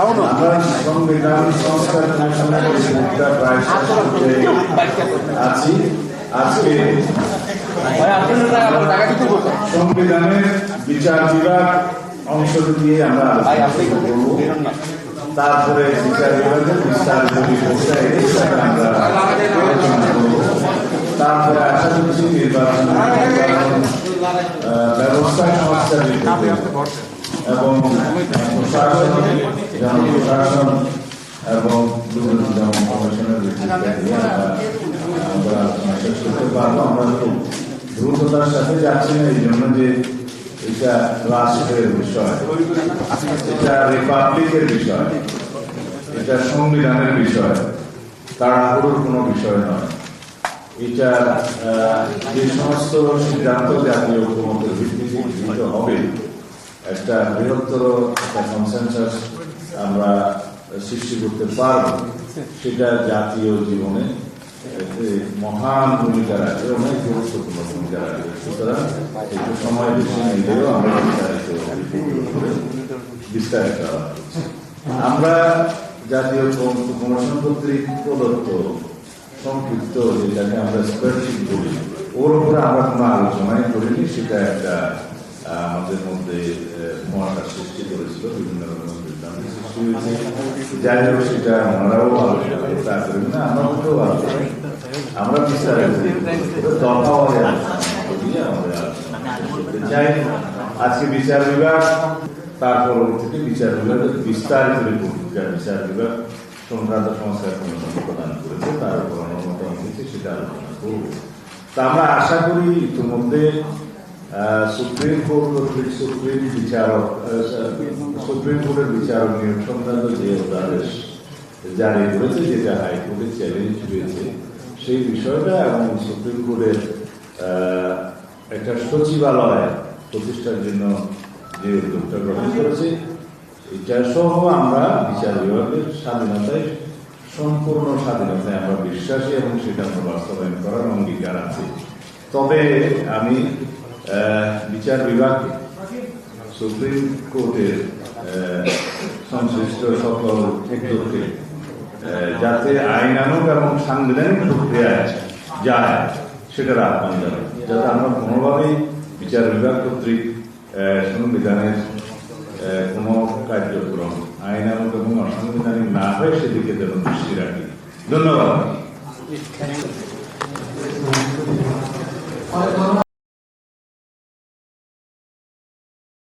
আমরা সংবিধান সংস্কার কমিশনের প্রায় আছি। আজকে সংবিধানের বিচার বিভাগ অংশ দিয়ে আমরা আলোচনা করব, তারপরে বিচার বিভাগের বিস্তারিত বিষয় আমরা আলোচনা করব, তারপরে আশা করছি নির্বাচন ব্যবস্থা সংস্কার এবং প্রশাসন এবং দুর্নীতি দমন কমিশনের আমরা আলোচনা শেষ করতে পারবো। আমরা খুব দ্রুততার সাথে যাচ্ছি না, এই জন্য যে এটা রাষ্ট্রের বিষয়, এটা রিপাবলিকের বিষয়, এটা সংবিধানের বিষয়, তাড়াহুড়োর কোনো বিষয় নয়। এটা যে সমস্ত সিদ্ধান্ত জাতীয় ঐক্যমত্যের ভিত্তিতে গৃহীত হবে, একটা বৃহত্তর একটা কনসেনসাস আমরা সৃষ্টি করতে পারব, সেটা জাতীয় জীবনে মহান ভূমিকা রাখে, অনেক গুরুত্বপূর্ণ ভূমিকা রাখে। সুতরাং একটু সময় বেশি নিলেও আমরা বিস্তারিত আমরা জাতীয় কমিশন কর্তৃক প্রদত্ত সংক্ষিপ্ত যেটাকে আমরা স্প্রেডশিট বলি, ওর উপরে আমরা কোনো আলোচনাই করিনি। সেটা একটা আমাদের মধ্যে মহাকাশ সৃষ্টি করেছিল, বিভিন্ন রকমের বিভ্রান্তি সৃষ্টি হয়েছে। যাই হোক, সেটা আমরাও আলোচনা করতে পারি না, আমরা হতেও আলোচনা আমরা বিস্তারিত দফা হয়ে আমাদের চাই। আজকে বিচার বিভাগ, তার পরবর্তীতে বিচার বিভাগের বিস্তারিত রিপোর্ট বিচার বিভাগ সংক্রান্ত সংস্কার কমিশন প্রদান করেছে, তার উপর অনুমোদন হয়েছে, সেটা আলোচনা করব। তা আমরা আশা করি ইতিমধ্যে সুপ্রিম কোর্ট কর্তৃক সুপ্রিম কোর্টের বিচারক নিয়োগ সংক্রান্ত যে অধ্যাদেশ জারি করেছে, যেটা হাইকোর্টে চ্যালেঞ্জ হয়েছে, সেই বিষয়টা এবং সুপ্রিম কোর্টের একটা সচিবালয় প্রতিষ্ঠার জন্য যে উদ্যোগটা গ্রহণ করেছে, এটা সহ আমরা বিচার বিভাগের স্বাধীনতায়, সম্পূর্ণ স্বাধীনতায় আমরা বিশ্বাসী এবং সেটা আমরা বাস্তবায়ন করার অঙ্গীকার আছে। তবে আমি বিচার বিভাগকে সুপ্রিম কোর্টের সংশ্লিষ্ট সকল ক্ষেত্রকে যাতে আইনানুগ এবং সাংবিধানিক প্রক্রিয়ায় যায় সেটার আহ্বান জানাই, যাতে আমরা কোনোভাবেই বিচার বিভাগ কর্তৃক সংবিধানের কোনো কার্যক্রম আইনানুগ এবং অসাংবিধানিক না হয় সেদিকে যেন দৃষ্টি রাখি। ধন্যবাদ।